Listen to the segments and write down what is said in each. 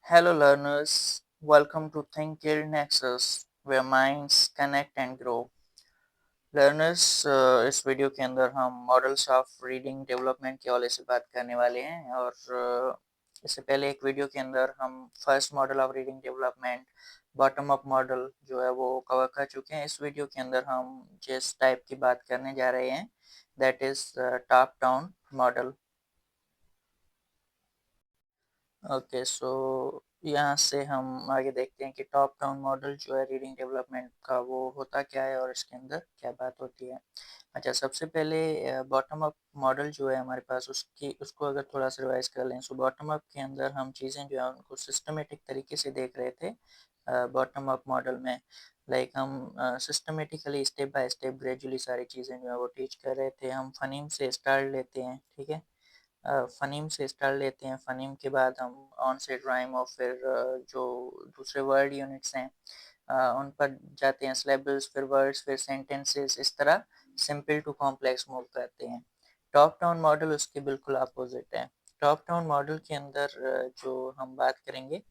Hello, learners. Welcome to Think Guild Nexus, where minds connect and grow. Learners इस video के अंदर हम models of reading development के हवाले से बात करने वाले हैं और इससे पहले एक वीडियो के अंदर हम first model of reading development bottom up model जो है वो कवर कर चुके हैं। इस वीडियो के अंदर हम जिस टाइप की बात करने जा रहे हैं that is top down model. Okay, so यहाँ से हम आगे देखते हैं कि टॉप डाउन मॉडल जो है रीडिंग डेवलपमेंट का वो होता क्या है और इसके अंदर क्या बात होती है। अच्छा, सबसे पहले बॉटम अप मॉडल जो है हमारे पास उसको अगर थोड़ा सा रिवाइज कर लें, सो बॉटम अप के अंदर हम चीज़ें जो है उनको सिस्टमेटिक तरीके से देख रहे थे। बॉटम अप मॉडल में लाइक हम systematically step by step gradually सारी चीज़ें जो है वो टीच कर रहे थे। हम फनीम से स्टार्ट लेते हैं, ठीक है। फ़नीम से स्टार्ट लेते हैं, फ़नीम के बाद हम ऑन सेट राइम और फिर जो दूसरे वर्ड यूनिट्स हैं उन पर जाते हैं, सिलेबल्स, फिर वर्ड्स, फिर सेंटेंसेस, इस तरह सिंपल टू कॉम्प्लेक्स मूव करते हैं। टॉप डाउन मॉडल उसके बिल्कुल अपोजिट है। टॉप डाउन मॉडल के अंदर जो हम बात करेंगे,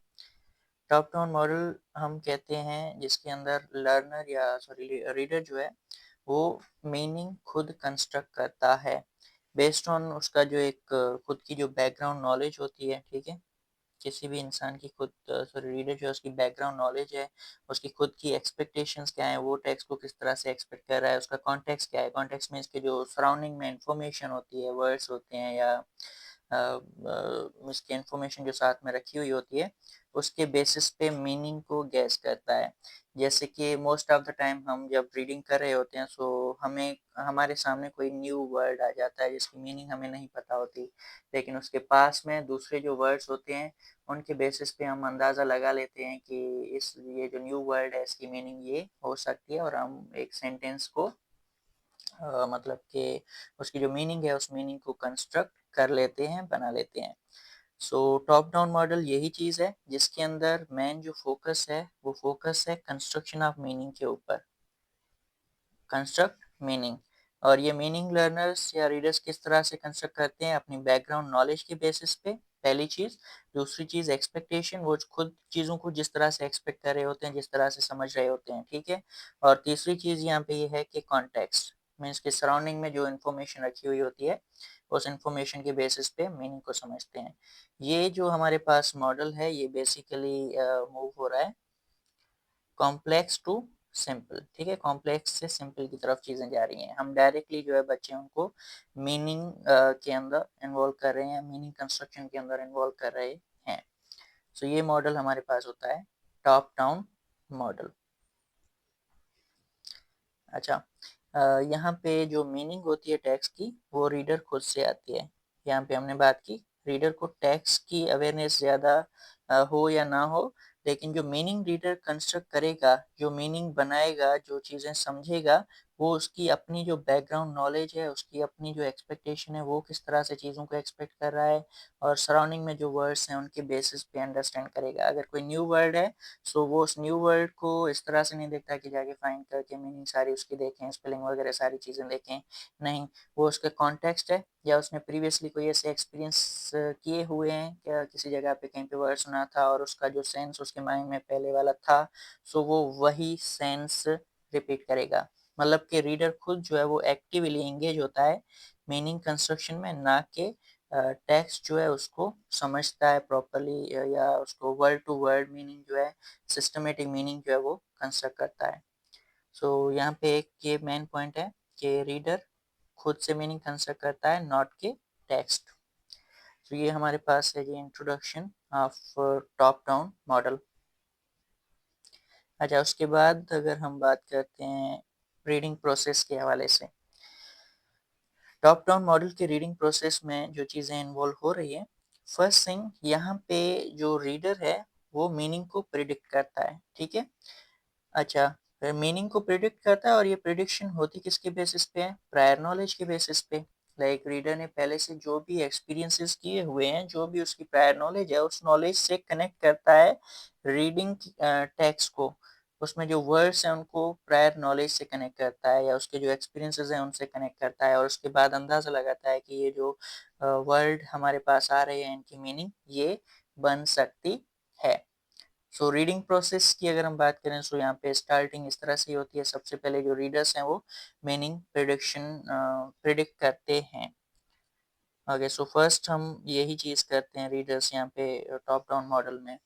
टॉप डाउन मॉडल हम कहते हैं जिसके अंदर लर्नर या सॉरी रीडर जो है वो मीनिंग खुद कंस्ट्रक्ट करता है बेस्ड ऑन उसका जो एक खुद की जो बैकग्राउंड नॉलेज होती है, ठीक है। किसी भी इंसान की खुद सॉरी रीडर जो है उसकी बैकग्राउंड नॉलेज है, उसकी खुद की एक्सपेक्टेशंस क्या है, वो टेक्स्ट को किस तरह से एक्सपेक्ट कर रहा है, उसका कॉन्टेक्स्ट क्या है, कॉन्टेक्स्ट में इसके जो सराउंडिंग में इंफॉर्मेशन होती है, वर्ड्स होते हैं या इसकी इंफॉर्मेशन जो साथ में रखी हुई होती है, उसके बेसिस पे मीनिंग को गैस करता है। जैसे कि मोस्ट ऑफ द टाइम हम जब रीडिंग कर रहे होते हैं सो हमें हमारे सामने कोई न्यू वर्ड आ जाता है जिसकी मीनिंग हमें नहीं पता होती, लेकिन उसके पास में दूसरे जो वर्ड्स होते हैं उनके बेसिस पे हम अंदाज़ा लगा लेते हैं कि इस ये जो न्यू वर्ड है इसकी मीनिंग ये हो सकती है और हम एक सेंटेंस को मतलब कि उसकी जो मीनिंग है उस मीनिंग को कंस्ट्रक्ट कर लेते हैं, बना लेते हैं। सो टॉप डाउन मॉडल यही चीज़ है जिसके अंदर मेन जो फोकस है वो फोकस है कंस्ट्रक्शन ऑफ मीनिंग के ऊपर, कंस्ट्रक्ट मीनिंग। और ये मीनिंग लर्नर्स या रीडर्स किस तरह से कंस्ट्रक्ट करते हैं अपनी बैकग्राउंड नॉलेज के बेसिस पे, पहली चीज़। दूसरी चीज़ एक्सपेक्टेशन, वो खुद चीज़ों को जिस तरह से एक्सपेक्ट कर रहे होते हैं, जिस तरह से समझ रहे होते हैं, ठीक है। और तीसरी चीज़ यहाँ पे ये है कि कॉन्टेक्स्ट मीन्स के सराउंडिंग में जो इन्फॉर्मेशन रखी हुई होती है उस इन्फॉर्मेशन के बेसिस पे मीनिंग को समझते हैं। ये जो हमारे पास मॉडल है ये बेसिकली मूव हो रहा है कॉम्प्लेक्स टू सिंपल, ठीक है। कॉम्प्लेक्स से सिंपल की तरफ चीज़ें जा रही हैं। हम डायरेक्टली जो है बच्चे उनको मीनिंग के अंदर इन्वॉल्व कर रहे हैं, मीनिंग कंस्ट्रक्शन के अंदर इन्वॉल्व कर रहे हैं। सो ये मॉडल हमारे पास होता है टॉप डाउन मॉडल। अच्छा, यहाँ पे जो मीनिंग होती है टेक्स्ट की वो रीडर खुद से आती है। यहाँ पे हमने बात की रीडर को टेक्स्ट की अवेयरनेस ज़्यादा हो या ना हो, लेकिन जो मीनिंग रीडर कंस्ट्रक्ट करेगा, जो मीनिंग बनाएगा, जो चीज़ें समझेगा, वो उसकी अपनी जो बैकग्राउंड नॉलेज है, उसकी अपनी जो एक्सपेक्टेशन है, वो किस तरह से चीज़ों को एक्सपेक्ट कर रहा है और सराउंडिंग में जो वर्ड्स हैं उनके बेसिस पे अंडरस्टैंड करेगा। अगर कोई न्यू वर्ड है सो वो उस न्यू वर्ड को इस तरह से नहीं देखता कि जाके फाइंड करके मीनिंग सारी उसकी देखें, स्पेलिंग वगैरह सारी चीज़ें देखें, नहीं। वो उसका कॉन्टेक्स्ट है या उसने प्रीवियसली कोई ऐसे एक्सपीरियंस किए हुए हैं क्या, किसी जगह पे कहीं पे वर्ड सुना था और उसका जो सेंस उसके माइंड में पहले वाला था, सो वो वही सेंस रिपीट करेगा। मतलब कि रीडर खुद जो है वो एक्टिवली एंगेज होता है मीनिंग कंस्ट्रक्शन में, ना कि टेक्स्ट जो है उसको समझता है प्रॉपर्ली या उसको वर्ड टू वर्ड मीनिंग जो है, सिस्टमेटिक मीनिंग जो है वो कंस्ट्रक्ट करता है। सो यहाँ पे एक ये मेन पॉइंट है कि रीडर खुद से मीनिंग कंस्ट्रक्ट करता है, नॉट के टेक्स्ट। तो ये हमारे पास है जी introduction of top down model. अच्छा, उसके बाद अगर हम बात करते हैं रीडिंग प्रोसेस के हवाले से, टॉप डाउन मॉडल के रीडिंग प्रोसेस में जो चीज़ें इन्वॉल्व हो रही है, फर्स्ट थिंग यहाँ पे जो रीडर है वो मीनिंग को प्रिडिक्ट करता है, ठीक है। अच्छा, मीनिंग को प्रिडिक्ट करता है और ये प्रिडिक्शन होती किसके बेसिस पे है, प्रायर नॉलेज के बेसिस पे। लाइक रीडर ने पहले से जो भी एक्सपीरियंसेस किए हुए हैं, जो भी उसकी प्रायर नॉलेज है, उस नॉलेज से कनेक्ट करता है रीडिंग टेक्स्ट को। उसमें जो वर्ड्स हैं उनको प्रायर नॉलेज से कनेक्ट करता है या उसके जो एक्सपीरियंसेस हैं उनसे कनेक्ट करता है और उसके बाद अंदाज़ा लगाता है कि ये जो वर्ड हमारे पास आ रहे हैं इनकी मीनिंग ये बन सकती है। सो रीडिंग प्रोसेस की अगर हम बात करें सो यहाँ पे स्टार्टिंग इस तरह से होती है। सबसे पहले जो रीडर्स हैं वो मीनिंग प्रिडिक्ट करते हैं। ओके, सो फर्स्ट हम यही चीज़ करते हैं रीडर्स यहाँ पे टॉप डाउन मॉडल में।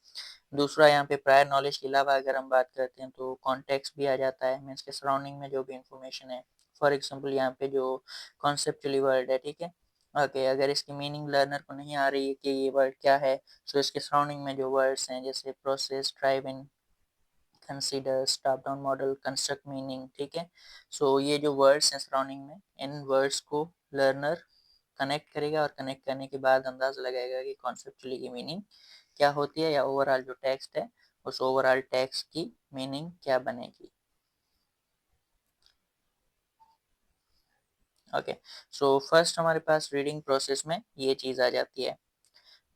दूसरा यहाँ पे प्रायर नॉलेज के अलावा अगर हम बात करते हैं तो कॉन्टेक्स्ट भी आ जाता है, मीन्स के सराउंडिंग में जो भी इंफॉर्मेशन है। फॉर एग्जांपल यहाँ पे जो कॉन्सेप्चुअली वर्ड है, ठीक है, ओके, अगर इसकी मीनिंग लर्नर को नहीं आ रही है कि ये वर्ड क्या है, सो इसके सराउंडिंग में जो वर्ड्स हैं जैसे प्रोसेस, ड्राइव इन, consider, top down model, construct meaning, ठीक है। सो ये जो वर्ड्स हैं सराउंडिंग में, इन वर्ड्स को लर्नर कनेक्ट करेगा और कनेक्ट करने के बाद अंदाज़ा लगाएगा कि कॉन्सेप्चुअली की मीनिंग क्या होती है या ओवरऑल जो टेक्स्ट है उस ओवरऑल टेक्स्ट की मीनिंग क्या बनेगी। ओके, सो फर्स्ट हमारे पास रीडिंग प्रोसेस में ये चीज़ आ जाती है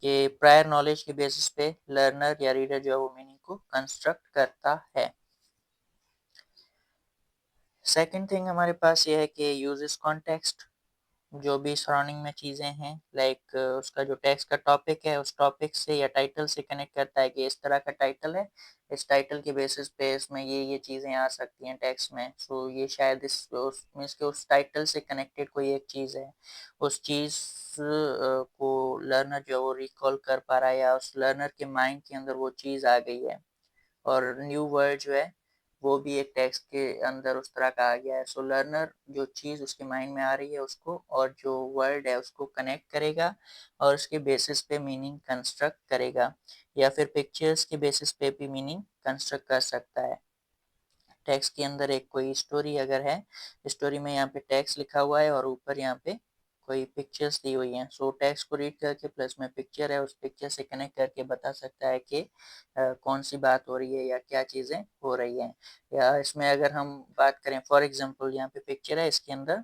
कि प्रायर नॉलेज के बेसिस पे लर्नर या रीडर जो है वो मीनिंग को कंस्ट्रक्ट करता है। सेकंड थिंग हमारे पास ये है कि यूजेस कॉन्टेक्स्ट। जो भी सराउंडिंग में चीज़ें हैं लाइक उसका जो टेक्स्ट का टॉपिक है उस टॉपिक से या टाइटल से कनेक्ट करता है कि इस तरह का टाइटल है, इस टाइटल के बेसिस पे इसमें ये चीज़ें आ सकती हैं टेक्स्ट में। सो ये शायद इस उस मीन्स के उस टाइटल से कनेक्टेड कोई एक चीज़ है, उस चीज़ को लर्नर जो है वो रिकॉल कर पा रहा है या उस लर्नर के माइंड के अंदर वो चीज़ आ गई है। और न्यू वर्ड जो है वो भी एक टेक्स्ट के अंदर उस तरह का आ गया है। सो लर्नर जो चीज़ उसके माइंड में आ रही है उसको और जो वर्ड है उसको कनेक्ट करेगा और उसके बेसिस पे मीनिंग कंस्ट्रक्ट करेगा, या फिर पिक्चर्स के बेसिस पे भी मीनिंग कंस्ट्रक्ट कर सकता है। टेक्स्ट के अंदर एक कोई स्टोरी अगर है, स्टोरी में यहाँ पे टेक्स्ट लिखा हुआ है और ऊपर यहाँ पे कोई पिक्चर्स दी हुई हैं। सो टेक्स्ट को रीड करके प्लस में पिक्चर है, उस पिक्चर से कनेक्ट करके बता सकता है कि कौन सी बात हो रही है या क्या चीज़ें हो रही हैं। या इसमें अगर हम बात करें फॉर एग्जांपल यहाँ पे पिक्चर है, इसके अंदर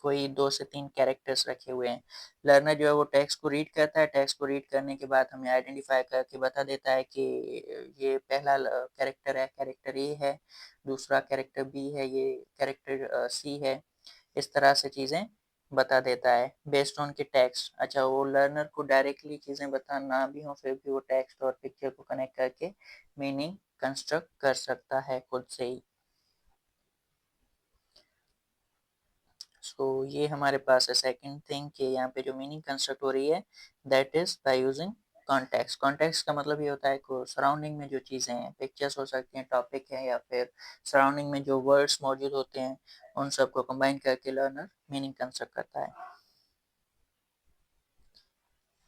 कोई 2 से 3 कैरेक्टर्स रखे हुए हैं। लर्नर जो है वो टेक्स्ट को रीड करता है, टेक्स्ट को रीड करने के बाद हमें आइडेंटिफ़ाई करके बता देता है कि ये पहला कैरेक्टर है, कैरेक्टर ए है, दूसरा कैरेक्टर बी है, ये कैरेक्टर सी है। इस तरह से चीज़ें बता देता है बेस्ड ऑन के टेक्स्ट। अच्छा, वो लर्नर को डायरेक्टली चीज़ें बता ना भी हो फिर भी वो टेक्स्ट और पिक्चर को कनेक्ट करके मीनिंग कंस्ट्रक्ट कर सकता है खुद से ही। सो ये हमारे पास है सेकंड थिंग कि यहाँ पे जो मीनिंग कंस्ट्रक्ट हो रही है that is by using context. Context का मतलब ये होता है कि सराउंडिंग में जो चीज़ें हैं, पिक्चर्स हो सकती हैं, टॉपिक है, या फिर सराउंडिंग में जो वर्ड्स मौजूद होते हैं उन सबको कंबाइन करके लर्नर मीनिंग कंस्ट्रक्ट करता है।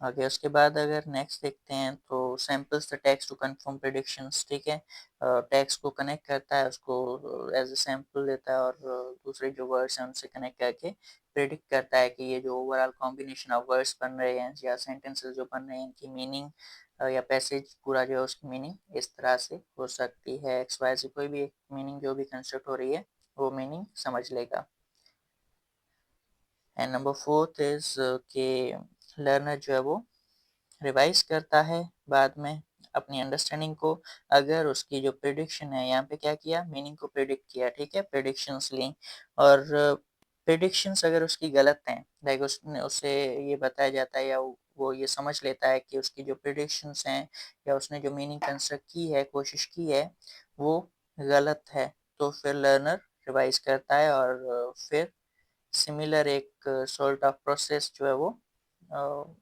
आगे उसके बाद अगर नेक्स्ट देखते हैं तो samples the text to confirm predictions, ठीक है। टेक्स्ट को कनेक्ट करता है, उसको एज ए सैम्पल देता है और दूसरे जो वर्ड्स हैं उनसे कनेक्ट करके प्रेडिक्ट करता है कि ये जो ओवरऑल कॉम्बिनेशन ऑफ वर्ड्स बन रहे हैं या सेंटेंसेस जो बन रहे हैं इनकी मीनिंग या पैसेज पूरा जो है उसकी मीनिंग इस तरह से हो सकती है। एक्स वाई से कोई भी एक मीनिंग जो भी कंस्ट्रक्ट हो रही है वो मीनिंग समझ लेगा। एंड नंबर फोर्थ इज के लर्नर जो है वो रिवाइज करता है बाद में अपनी अंडरस्टैंडिंग को। अगर उसकी जो प्रिडिक्शन है, यहाँ पे क्या किया, मीनिंग को प्रिडिक्ट किया, ठीक है, प्रिडिक्शंस ली, और प्रिडिक्शंस अगर उसकी गलत हैं लाइक उसने उससे ये बताया जाता है या वो ये समझ लेता है कि उसकी जो प्रिडिक्शंस हैं या उसने जो मीनिंग कंस्ट्रक्ट की है, कोशिश की है, वो गलत है, तो फिर लर्नर रिवाइज करता है और फिर सिमिलर एक सॉर्ट ऑफ प्रोसेस जो है वो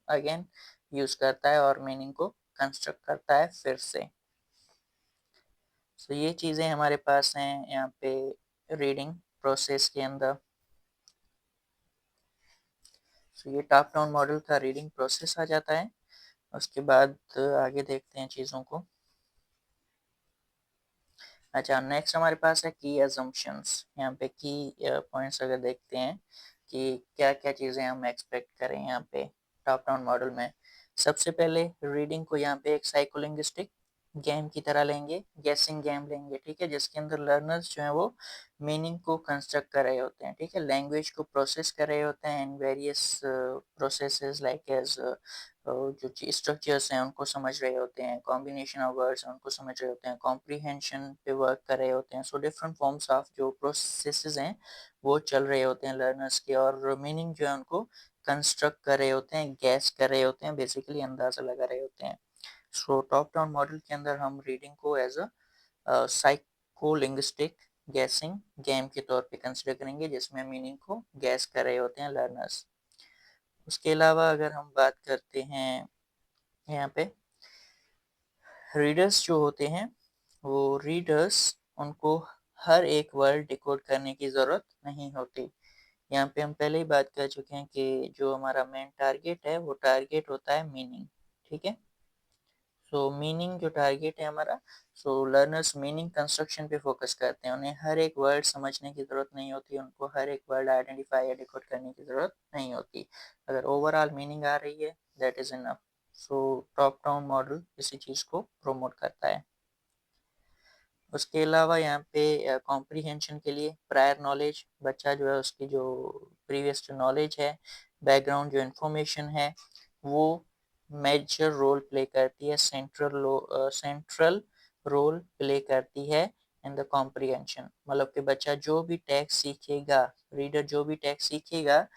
अगेन यूज करता है और मीनिंग को कंस्ट्रक्ट करता है फिर से। सो ये चीज़ें हमारे पास हैं यहाँ पे रीडिंग प्रोसेस के अंदर। सो ये टॉप डाउन मॉडल का रीडिंग प्रोसेस आ जाता है। उसके बाद आगे देखते हैं चीज़ों को। अच्छा, नेक्स्ट हमारे पास है की अजम्पशंस। यहाँ पे की पॉइंट्स अगर देखते हैं कि क्या क्या चीज़ें हम एक्सपेक्ट करें यहाँ पे टॉप डाउन मॉडल में। सबसे पहले रीडिंग को यहाँ पे एक साइकोलिंग्विस्टिक गेम की तरह लेंगे, गेसिंग गेम लेंगे, ठीक है, जिसके अंदर लर्नर्स जो हैं वो मीनिंग को कंस्ट्रक्ट कर रहे होते हैं, ठीक है, लैंग्वेज को प्रोसेस कर रहे होते हैं in various processes like edge जो स्ट्रक्चर्स हैं उनको समझ रहे होते हैं, कॉम्बिनेशन ऑफ वर्ड्स उनको समझ रहे होते हैं, कॉम्प्रीहेंशन पे वर्क कर रहे होते हैं। सो डिफरेंट फॉर्म्स ऑफ जो प्रोसेसेस हैं वो चल रहे होते हैं लर्नर्स के, और मीनिंग जो है उनको कंस्ट्रक्ट कर रहे होते हैं, गैस कर रहे होते हैं, बेसिकली अंदाज़ा लगा रहे होते हैं। सो टॉप डाउन मॉडल के अंदर हम रीडिंग को एज अ साइकोलिंग्विस्टिक गैसिंग गेम के तौर पे कंसिडर करेंगे, जिसमें मीनिंग को गैस कर रहे होते हैं लर्नर्स। उसके अलावा अगर हम बात करते हैं यहाँ पे रीडर्स जो होते हैं, वो रीडर्स उनको हर एक वर्ड डिकोड करने की ज़रूरत नहीं होती। यहाँ पे हम पहले ही बात कर चुके हैं कि जो हमारा मेन टारगेट है वो टारगेट होता है मीनिंग, ठीक है। सो मीनिंग जो टारगेट है हमारा, सो लर्नर्स मीनिंग कंस्ट्रक्शन पे फोकस करते हैं। उन्हें हर एक वर्ड समझने की ज़रूरत नहीं होती, उनको हर एक वर्ड आइडेंटिफाई या डिकोड करने की ज़रूरत नहीं होती। अगर ओवरऑल मीनिंग आ रही है that is enough. So top down model इसी चीज़ को प्रमोट करता है। उसके अलावा यहाँ पे कॉम्प्रीहेंशन के लिए प्रायर नॉलेज, बच्चा जो है उसकी जो प्रीवियस जो नॉलेज है, बैकग्राउंड जो इन्फॉर्मेशन है, वो मेजर रोल प्ले करती है, सेंट्रल रोल प्ले करती है इन द कॉम्प्रीहेंशन। मतलब कि बच्चा जो भी टेक्स्ट सीखेगा, रीडर जो भी टेक्स्ट सीखेगा,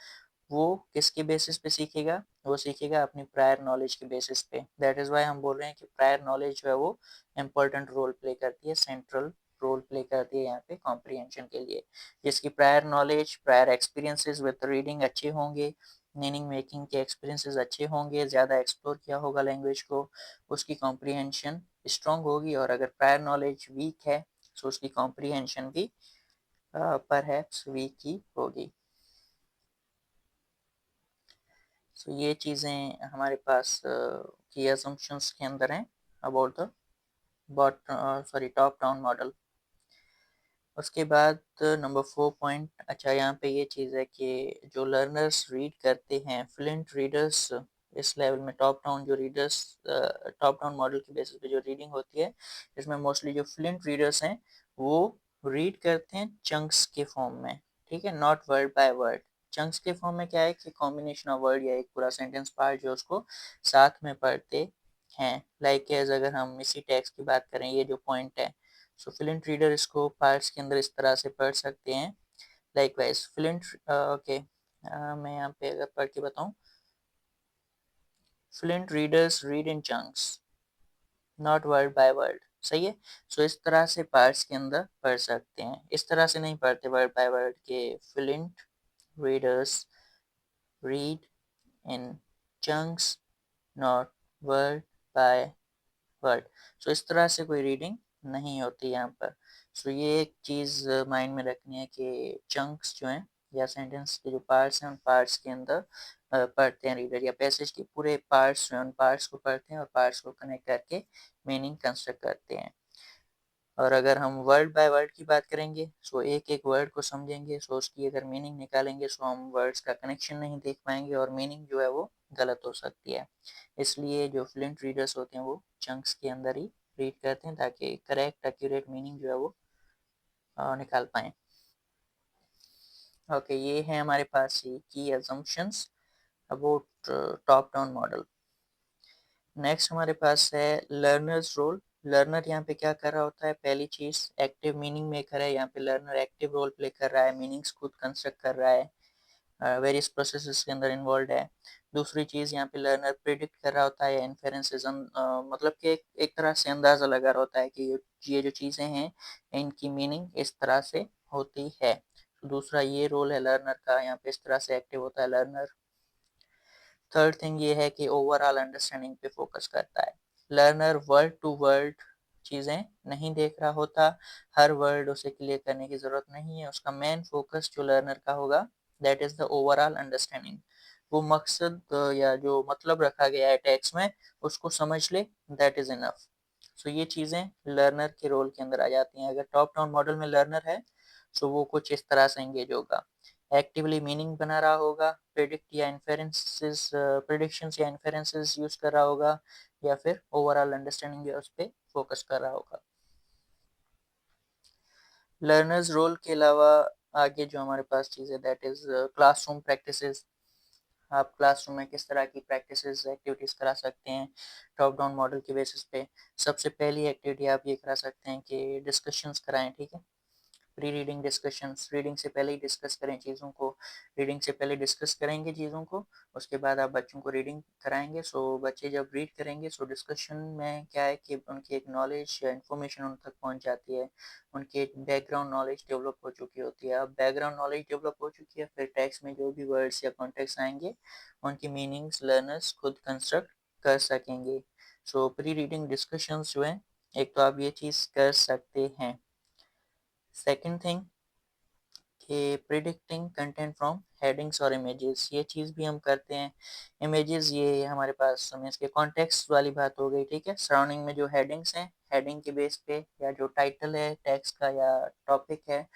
वो किसके बेसिस पे सीखेगा, वो सीखेगा अपनी प्रायर नॉलेज के बेसिस पे। दैट इज़ वाई हम बोल रहे हैं कि प्रायर नॉलेज जो है वो इम्पोर्टेंट रोल प्ले करती है, सेंट्रल रोल प्ले करती है यहाँ पे कॉम्प्रीहेंशन के लिए। जिसकी prior knowledge, prior experiences with reading अच्छे होंगे, मीनिंग मेकिंग के एक्सपीरियंसेस अच्छे होंगे, ज़्यादा एक्सप्लोर किया होगा लैंग्वेज को, उसकी कॉम्प्रीहेंशन स्ट्रॉन्ग होगी। और अगर प्रायर नॉलेज वीक है तो उसकी कॉम्प्रीहेंशन भी परहैप्स वीक ही होगी। सो ये चीज़ें हमारे पास की असम्पशंस के अंदर हैं about the top down model. उसके बाद नंबर 4 पॉइंट, अच्छा यहाँ पे ये चीज़ है कि जो लर्नर्स रीड करते हैं, फ्लुएंट रीडर्स इस लेवल में, टॉप डाउन मॉडल के बेसिस पे जो रीडिंग होती है, इसमें मोस्टली जो फ्लुएंट रीडर्स हैं वो रीड करते हैं चंक्स के फॉर्म में, ठीक है, not word by word. Chunks के फॉर्म में क्या है कि कॉम्बिनेशन ऑफ वर्ड या एक पूरा सेंटेंस पार्ट जो उसको साथ में पढ़ते हैं। लाइक एज अगर हम इसी टेक्स्ट की बात करें, ये जो पॉइंट है, सो फ्लुएंट रीडर इसको पार्ट्स के अंदर इस तरह से पढ़ सकते हैं। लाइकवाइज फ्लुएंट, ओके, मैं यहाँ पे अगर पढ़ के बताऊँ, fluent readers read in chunks not word by word, सही है। सो इस तरह से पार्ट्स के अंदर पढ़ सकते हैं, इस तरह से नहीं पढ़ते वर्ड बाय वर्ड के। Fluent readers read in chunks not word by word. So इस तरह से कोई रीडिंग नहीं होती यहाँ पर। सो ये एक चीज़ माइंड में रखनी है कि चंक्स जो हैं या सेंटेंस के जो पार्ट्स हैं, उन पार्ट्स के अंदर पढ़ते हैं रीडर, या पैसेज के पूरे पार्ट्स जो हैं उन पार्ट्स को पढ़ते हैं और पार्ट्स को कनेक्ट करके मीनिंग कंस्ट्रक्ट करते हैं। और अगर हम वर्ड बाय वर्ड की बात करेंगे, सो एक एक वर्ड को समझेंगे, सो उसकी अगर मीनिंग निकालेंगे, सो हम वर्ड्स का कनेक्शन नहीं देख पाएंगे और मीनिंग जो है वो गलत हो सकती है। इसलिए जो फ्लुएंट रीडर्स होते हैं वो चंक्स के अंदर ही रीड करते हैं ताकि करेक्ट एक्यूरेट मीनिंग जो है वो निकाल पाएँ। ओके, ये है हमारे पास की assumptions about top down model. Next हमारे पास है लर्नर्स रोल। लर्नर यहाँ पे क्या कर रहा होता है, पहली चीज़ एक्टिव मीनिंग मेकर है। यहाँ पे लर्नर एक्टिव रोल प्ले कर रहा है, मीनिंग्स खुद कंस्ट्रक्ट कर रहा है, वेरियस प्रोसेसेस के अंदर इन्वॉल्व है। दूसरी चीज़ यहाँ पे लर्नर प्रिडिक्ट कर रहा होता है, इन्फेरेंसेस, मतलब कि एक तरह से अंदाज़ा लगा रहा होता है कि ये जो चीज़ें हैं इनकी मीनिंग इस तरह से होती है। तो दूसरा ये रोल है लर्नर का, यहाँ पे इस तरह से एक्टिव होता है लर्नर। थर्ड थिंग ये है कि ओवरऑल अंडरस्टैंडिंग पे फोकस करता है। लर्नर वर्ड टू वर्ड चीज़ें नहीं देख रहा होता, हर वर्ड उसे क्लियर करने की ज़रूरत नहीं है। उसका मेन फोकस जो लर्नर का होगा that is the overall understanding. वो मकसद या जो मतलब रखा गया है टेक्स्ट में उसको समझ ले, दैट इज़ इनफ। सो ये चीज़ें लर्नर के रोल के अंदर आ जाती हैं। अगर टॉप डाउन मॉडल में लर्नर है सो वो कुछ इस तरह से एंगेज होगा, एक्टिवली मीनिंग बना रहा होगा, प्रेडिक्शंस या इन्फेरेंसेस यूज कर रहा होगा, या फिर ओवरऑल अंडरस्टैंडिंग उस पर फोकस कर रहा होगा। लर्नर्स रोल के अलावा आगे जो हमारे पास चीज़ है दैट इज़ क्लासरूम प्रैक्टिसेस। आप क्लासरूम में किस तरह की प्रैक्टिसेस एक्टिविटीज़ करा सकते हैं टॉप डाउन मॉडल के बेसिस पे। सबसे पहली एक्टिविटी आप ये करा सकते हैं कि डिस्कशंस कराएं, ठीक है। प्री रीडिंग डिस्कशंस, रीडिंग से पहले ही डिस्कस करें चीज़ों को, रीडिंग से पहले डिस्कस करेंगे चीज़ों को, उसके बाद आप बच्चों को रीडिंग कराएंगे। सो बच्चे जब रीड करेंगे सो डिस्कशन में क्या है कि उनकी एक नॉलेज या इन्फॉर्मेशन उन तक पहुंच जाती है, उनकी एक बैकग्राउंड नॉलेज डेवलप हो चुकी होती है। अब बैकग्राउंड नॉलेज डेवलप हो चुकी है, फिर टेक्स्ट में जो भी वर्ड्स या कॉन्टेक्स्ट आएंगे उनकी मीनिंग्स लर्नर्स खुद कंस्ट्रक्ट कर सकेंगे। सो प्री रीडिंग डिस्कशंस जो है, एक तो आप ये चीज़ कर सकते हैं। सेकंड थिंग कि प्रिडिक्टिंग कंटेंट फ्रॉम हेडिंग्स और इमेजेस, ये चीज़ भी हम करते हैं। इमेजेस ये हमारे पास मीन्स के कॉन्टेक्स्ट वाली बात हो गई, ठीक है। सराउंडिंग में जो हेडिंग्स हैं, हेडिंग के बेस पे या जो टाइटल है टेक्स्ट का या टॉपिक है,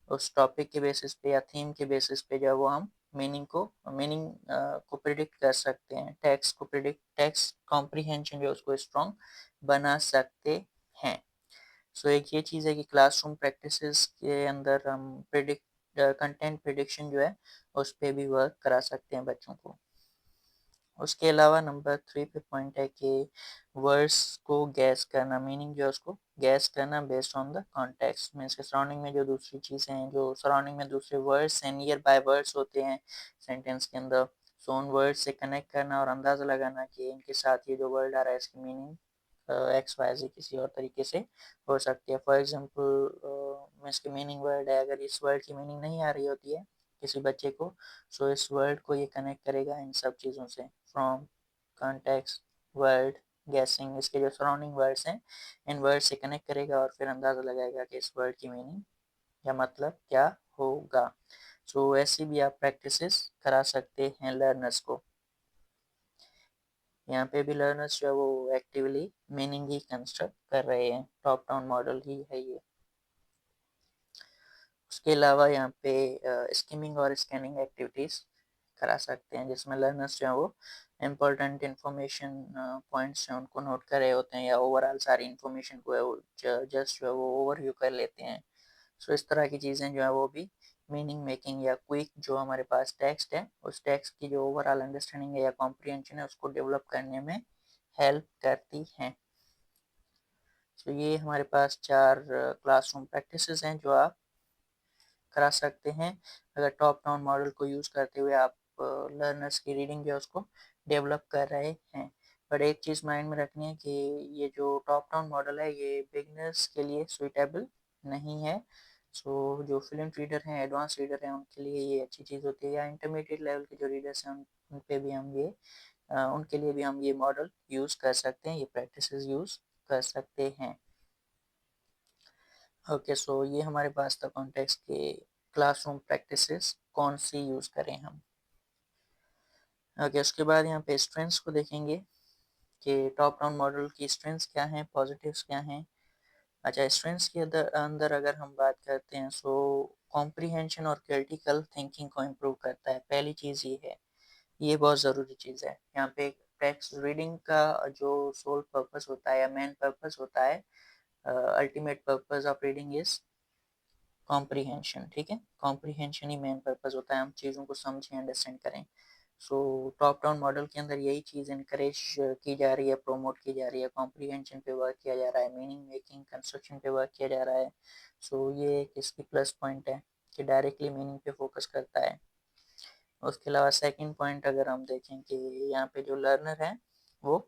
उस टॉपिक के बेसिस पे या थीम के बेसिस पे जो है वो हम मीनिंग को प्रिडिक्ट कर सकते हैं, टेक्स्ट कॉम्प्रीहेंशन जो उसको स्ट्रॉन्ग बना सकते हैं। सो एक ये चीज़ है कि क्लासरूम प्रैक्टिसेस के अंदर हम कंटेंट प्रिडिक्शन जो है उस पर भी वर्क करा सकते हैं बच्चों को। उसके अलावा नंबर 3 पे पॉइंट है कि वर्ड्स को गैस करना, मीनिंग जो है उसको गैस करना based on the context. Means के सराउंडिंग में जो दूसरी चीज़ें हैं, जो सराउंडिंग में दूसरे वर्ड्स हैं, नियर बाय वर्ड्स होते हैं सेंटेंस के अंदर, सो उन वर्ड से कनेक्ट करना और अंदाज़ा लगाना कि इनके साथ ये जो वर्ड आ रहा है इसकी मीनिंग एक्स वाई जी किसी और तरीके से हो सकती है। फॉर एग्जांपल मैं इसकी मीनिंग वर्ड है, अगर इस वर्ड की मीनिंग नहीं आ रही होती है किसी बच्चे को, सो इस वर्ड को ये कनेक्ट करेगा इन सब चीज़ों से, फ्रॉम, कॉन्टेक्स्ट, वर्ड, गैसिंग, इसके जो सराउंडिंग वर्ड्स हैं इन वर्ड से कनेक्ट करेगा और फिर अंदाज़ा लगाएगा कि इस वर्ड की मीनिंग या मतलब क्या होगा। सो ऐसी भी आप प्रैक्टिसेस करा सकते हैं लर्नर्स को। यहाँ पे भी लर्नर्स जो है वो एक्टिवली मीनिंग ही कंस्ट्रक्ट कर रहे हैं, टॉप डाउन मॉडल ही है ये। उसके अलावा यहाँ पे स्किमिंग और स्कैनिंग एक्टिविटीज़ करा सकते हैं, जिसमें लर्नर्स जो है वो इम्पोर्टेंट इन्फॉर्मेशन पॉइंट्स हैं उनको नोट कर रहे होते हैं या ओवरऑल सारी इन्फॉर्मेशन को है वो जस्ट जो है वो ओवरव्यू कर लेते हैं। सो इस तरह की चीज़ें जो है वो भी मीनिंग मेकिंग या क्विक जो हमारे पास टेक्स्ट है उस टेक्स्ट की जो ओवरऑल अंडरस्टैंडिंग है या कॉम्प्रिहेंशन है उसको डेवलप करने में हेल्प करती हैं। सो ये हमारे पास 4 क्लासरूम प्रैक्टिसेस हैं जो आप करा सकते हैं अगर टॉप डाउन मॉडल को यूज़ करते हुए आप लर्नर्स की रीडिंग जो है उसको डेवलप कर रहे हैं। बट एक चीज़ माइंड में रखनी है कि ये जो टॉप डाउन मॉडल है ये बिगनर्स के लिए सुइटेबल नहीं है। सो जो फ्लुएंट रीडर हैं, एडवांस रीडर हैं, उनके लिए ये अच्छी चीज़ होती है, या इंटरमीडिएट लेवल के जो रीडर्स हैं उन पे भी हम ये उनके लिए भी हम ये मॉडल यूज़ कर सकते हैं, ये प्रैक्टिसेस यूज़ कर सकते हैं। ओके, सो ये हमारे पास था कॉन्टेक्स्ट के क्लासरूम प्रैक्टिसेस कौन सी यूज़ करें हम। ओके, उसके बाद यहाँ पे स्ट्रेंथ्स को देखेंगे कि टॉप डाउन मॉडल की स्ट्रेंथ्स क्या हैं, पॉजिटिव्स क्या हैं। अच्छा, स्ट्रेंथ्स के अंदर अंदर अगर हम बात करते हैं सो कॉम्प्रीहेंशन और क्रिटिकल थिंकिंग को इम्प्रूव करता है, पहली चीज़ ये है, ये बहुत ज़रूरी चीज़ है। यहाँ पे टेक्स्ट रीडिंग का जो सोल पर्पस होता है या मेन पर्पस होता है, ultimate purpose of reading is comprehension, ठीक है। कॉम्प्रीहेंशन ही मेन पर्पस होता है, हम चीज़ों को समझें, अंडरस्टैंड करें। सो टॉप डाउन मॉडल के अंदर यही चीज़ इनकरेज की जा रही है, प्रोमोट की जा रही है, कॉम्प्रीहेंशन पे वर्क किया जा रहा है, मीनिंग मेकिंग कंस्ट्रक्शन पे वर्क किया जा रहा है। सो ये एक इसकी प्लस पॉइंट है कि डायरेक्टली मीनिंग पे फोकस करता है। उसके अलावा सेकंड पॉइंट अगर हम देखें कि यहाँ पे जो लर्नर है वो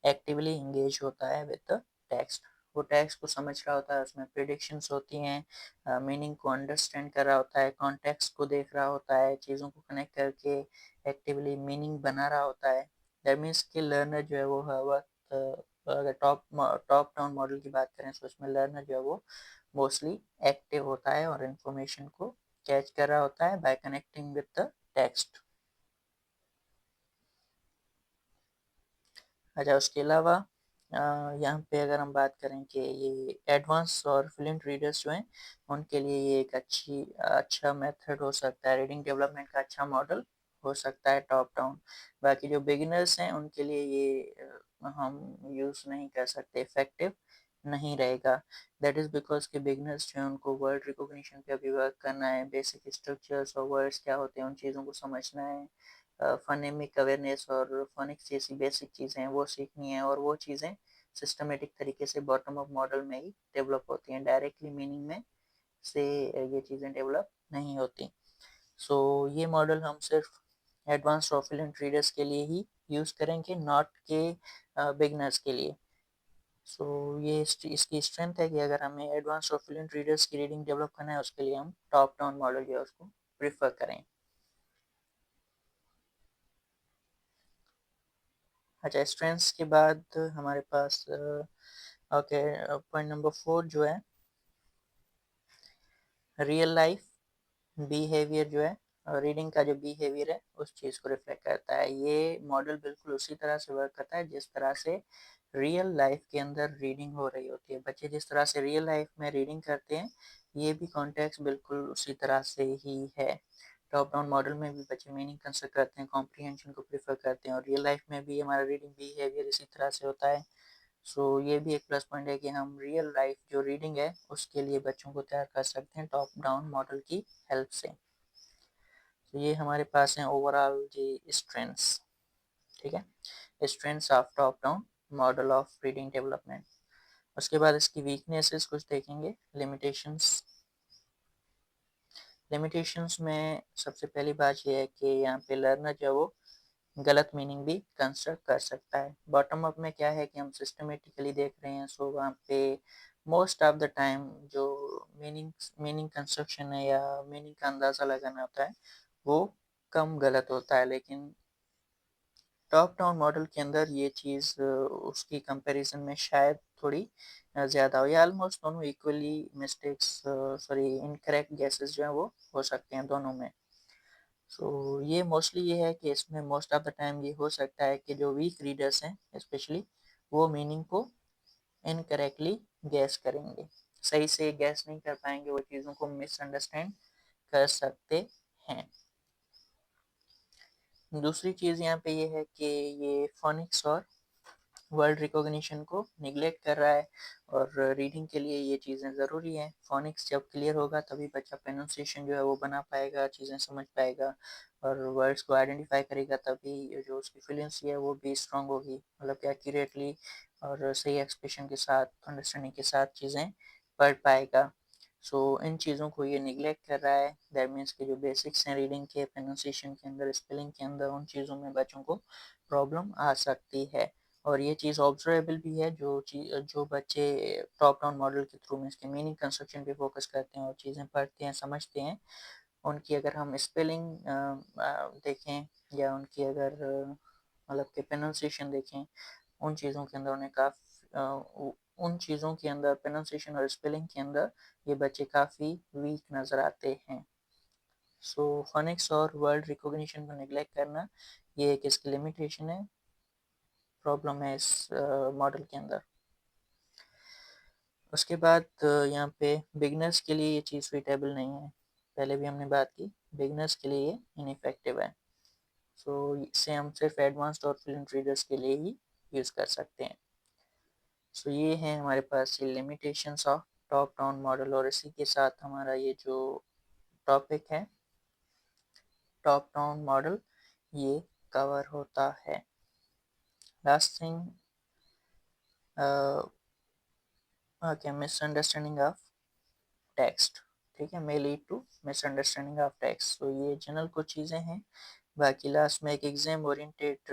एक्टिवली इंगेज होता है विद द टेक्स्ट, वो टेक्स्ट को समझ रहा होता है, उसमें प्रिडिक्शंस होती हैं, मीनिंग को अंडरस्टैंड कर रहा होता है, कॉन्टेक्स्ट को देख रहा होता है, चीज़ों को कनेक्ट करके एक्टिवली मीनिंग बना रहा होता है। दैट मीन्स कि लर्नर जो है वो हर वक्त अगर टॉप डाउन मॉडल की बात करें तो उसमें लर्नर जो है वो मोस्टली एक्टिव होता है और इन्फॉर्मेशन को कैच कर रहा होता है bye connecting with the text. अच्छा, उसके अलावा यहाँ पे अगर हम बात करें कि ये एडवांस और फ्लुएंट रीडर्स जो हैं उनके लिए ये एक अच्छा मेथड हो सकता है, रीडिंग डेवलपमेंट का अच्छा मॉडल हो सकता है टॉप डाउन। बाकी जो बिगिनर्स हैं उनके लिए ये हम यूज़ नहीं कर सकते, इफेक्टिव नहीं रहेगा। दैट इज़ बिकॉज के बिगिनर्स जो हैं उनको वर्ड रिकॉग्निशन पे अभी वर्क करना है, बेसिक स्ट्रक्चर्स और वर्ड्स क्या होते हैं उन चीज़ों को समझना है, फनेमिक अवेयरनेस और फोनिक्स जैसी बेसिक चीज़ें हैं वो सीखनी है, और वो चीज़ें सिस्टमेटिक तरीके से बॉटम अप मॉडल में ही डेवलप होती हैं, डायरेक्टली मीनिंग में से ये चीज़ें डेवलप नहीं होती। सो ये मॉडल हम सिर्फ एडवांस प्रॉफिलेंट रीडर्स के लिए ही यूज़ करेंगे, नॉट के बिगनर्स के लिए। सो ये इसकी स्ट्रेंथ है कि अगर हमें एडवांस प्रॉफिलेंट रीडर्स की रीडिंग डेवलप करना है, उसके लिए हम टॉप डाउन मॉडल जो है उसको प्रीफर करें। अच्छा, स्ट्रेंथ्स के बाद हमारे पास ओके, पॉइंट नंबर 4 जो है रियल लाइफ बिहेवियर जो है, रीडिंग का जो बिहेवियर है उस चीज़ को रिफ्लेक्ट करता है। ये मॉडल बिल्कुल उसी तरह से वर्क करता है जिस तरह से रियल लाइफ के अंदर रीडिंग हो रही होती है। बच्चे जिस तरह से रियल लाइफ में रीडिंग करते हैं, ये भी कॉन्टेक्स्ट बिल्कुल उसी तरह से ही है। टॉप डाउन मॉडल में भी बच्चे मीनिंग कंसिडर करते हैं, कॉम्प्रीहेंशन को प्रेफर करते हैं, और रियल लाइफ में भी हमारा रीडिंग बिहेवियर इसी तरह से होता है। सो ये भी एक प्लस पॉइंट है कि हम रियल लाइफ जो रीडिंग है उसके लिए बच्चों को तैयार कर सकते हैं टॉप डाउन मॉडल की हेल्प से। तो ये हमारे पास हैं ओवरऑल जी स्ट्रेंथ्स। ठीक है, strengths of top down model of reading development. उसके बाद इसकी वीकनेसेस कुछ देखेंगे। लिमिटेशंस। लिमिटेशंस में सबसे पहली बात यह है कि यहाँ पे लर्नर जो है वो गलत मीनिंग भी कंस्ट्रक्ट कर सकता है। बॉटम अप में क्या है कि हम सिस्टमेटिकली देख रहे हैं, सो वहाँ पे मोस्ट ऑफ द टाइम जो मीनिंग मीनिंग कंस्ट्रक्शन है या मीनिंग का अंदाज़ा लगाना होता है वो कम गलत होता है। लेकिन टॉप डाउन मॉडल के अंदर ये चीज़ उसकी कंपैरिजन में शायद थोड़ी ज़्यादा हो, या ऑलमोस्ट दोनों equally mistakes, sorry incorrect guesses जो है वो हो सकते हैं दोनों में। सो ये मोस्टली ये है कि इसमें मोस्ट ऑफ द टाइम ये हो सकता है कि जो वीक रीडर्स हैं स्पेशली, वो मीनिंग को इनकरेक्टली गैस करेंगे, सही से गैस नहीं कर पाएंगे, वो चीज़ों को मिसअंडरस्टैंड कर सकते हैं। दूसरी चीज़ यहाँ पे ये है कि ये फोनिक्स और वर्ड रिकॉग्निशन को निगलेक्ट कर रहा है, और रीडिंग के लिए ये चीज़ें ज़रूरी हैं। फोनिक्स जब क्लियर होगा तभी बच्चा प्रोनाउंसिएशन जो है वो बना पाएगा, चीज़ें समझ पाएगा, और वर्ड्स को आइडेंटिफाई करेगा, तभी जो उसकी फ्लुएंसी है वो भी स्ट्रांग होगी, मतलब कि एक्यूरेटली और सही एक्सप्रेशन के साथ, अंडरस्टैंडिंग के साथ चीज़ें पढ़ पाएगा। सो इन चीज़ों को ये निगलेक्ट कर रहा है। दैट मीन्स कि जो बेसिक्स हैं रीडिंग के, प्रोनाउंसिएशन के अंदर, स्पेलिंग के अंदर, उन चीज़ों में बच्चों को प्रॉब्लम आ सकती है। और ये चीज़ ऑब्जर्वेबल भी है, जो बच्चे टॉप डाउन मॉडल के थ्रू में इसके मीनिंग कंस्ट्रक्शन पे फोकस करते हैं और चीज़ें पढ़ते हैं, समझते हैं, उनकी अगर हम स्पेलिंग देखें, या उनकी अगर मतलब कि प्रोनाउंसिएशन देखें, उन चीज़ों के अंदर उन्हें उन चीज़ों के अंदर, प्रोनाउंसिएशन और स्पेलिंग के अंदर ये बच्चे काफ़ी वीक नज़र आते हैं। सो फोनिक्स और वर्ड रिकॉग्निशन को निगलेक्ट करना, ये एक इसकी लिमिटेशन है, प्रॉब्लम है इस मॉडल के अंदर। उसके बाद यहाँ पे बिगनर्स के लिए ये चीज़ सुइटेबल नहीं है, पहले भी हमने बात की, बिगनर्स के लिए ये इनइफेक्टिव है। सो इसे हम सिर्फ एडवांस्ड और फ्लुएंट रीडर्स के लिए ही यूज़ कर सकते हैं। सो ये है हमारे पास ये limitations of top down model, और इसी के साथ हमारा ये जो टॉपिक है टॉप डाउन मॉडल ये कवर होता है। Last thing, okay, misunderstanding of text. ठीक है, may lead to misunderstanding of text. तो ये जनरल कुछ चीज़ें हैं। बाकी लास्ट में एक एग्जाम ओरिएंटेड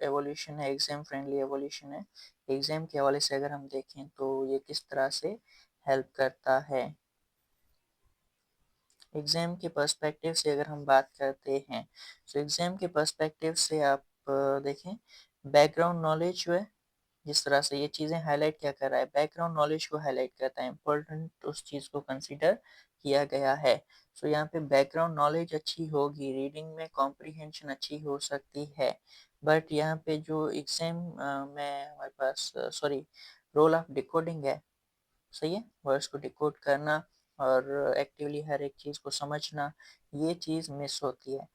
एवोल्यूशन है, एग्जाम फ्रेंडली एवोल्यूशन है। एग्जाम के हवाले से अगर हम देखें तो ये किस तरह से हेल्प करता है। एग्जाम के पर्सपेक्टिव से अगर हम बात करते हैं, तो एग्जाम के पर्सपेक्टिव से आप देखें, बैकग्राउंड नॉलेज जो है, जिस तरह से ये चीज़ें हाईलाइट क्या कर रहा है, बैकग्राउंड नॉलेज को हाईलाइट करता है, इम्पोर्टेंट उस चीज़ को कंसीडर किया गया है। सो यहाँ पे बैकग्राउंड नॉलेज अच्छी होगी, रीडिंग में कॉम्प्रीहेंशन अच्छी हो सकती है, बट यहाँ पे जो एग्जाम में हमारे पास सॉरी रोल ऑफ डिकोडिंग है, सही है, वर्ड्स को डिकोड करना और एक्टिवली हर एक चीज़ को समझना, ये चीज़ मिस होती है।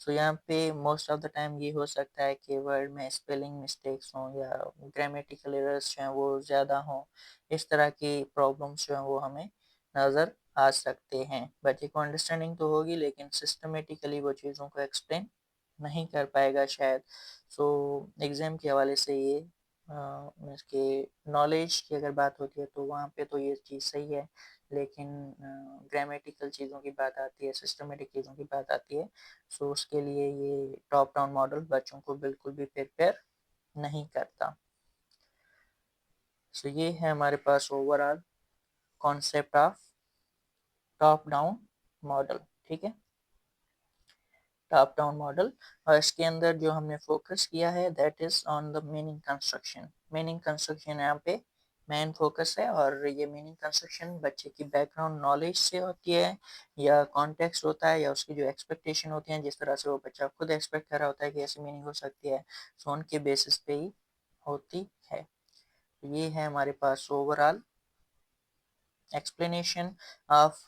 सो यहाँ पे मोस्ट ऑफ द टाइम ये हो सकता है कि वर्ड में स्पेलिंग मिस्टेक्स हों, या ग्रामेटिकल एरर्स जो हैं वो ज़्यादा हों, इस तरह की प्रॉब्लम्स जो हैं वो हमें नज़र आ सकते हैं। बच्चे को अंडरस्टैंडिंग तो होगी, लेकिन सिस्टमेटिकली वो चीज़ों को एक्सप्लेन नहीं कर पाएगा शायद। सो एग्ज़ाम के हवाले से ये मीन्स के नॉलेज की अगर बात होती है तो वहाँ पे तो ये चीज़ सही है, लेकिन ग्रामेटिकल चीज़ों की बात आती है, सिस्टमेटिक चीज़ों की बात आती है, सो उसके लिए ये टॉप डाउन मॉडल बच्चों को बिल्कुल भी प्रिपेयर नहीं करता। सो ये है हमारे पास overall concept of top down model, ठीक है, टॉप डाउन मॉडल। और इसके अंदर जो हमने फोकस किया है that is on the meaning construction. Meaning construction यहाँ पे मेन फोकस है, और ये मीनिंग कंस्ट्रक्शन बच्चे की बैकग्राउंड नॉलेज से होती है, या कॉन्टेक्स्ट होता है, या उसकी जो एक्सपेक्टेशन होती है, जिस तरह से वो बच्चा खुद एक्सपेक्ट कर रहा होता है कि ऐसी मीनिंग हो सकती है, सो उनके बेसिस पे ही होती है। ये है हमारे पास overall explanation of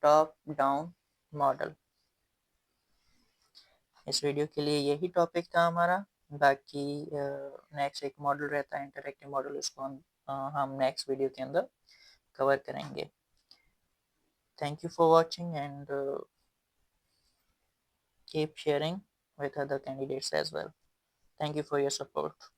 top down model. इस वीडियो के लिए यही टॉपिक था हमारा। बाकी नेक्स्ट एक मॉडल रहता है इंटरैक्टिव मॉडल, उसको हम नेक्स्ट वीडियो के अंदर कवर करेंगे। Thank you for watching and keep sharing with other candidates as well. Thank you for your support.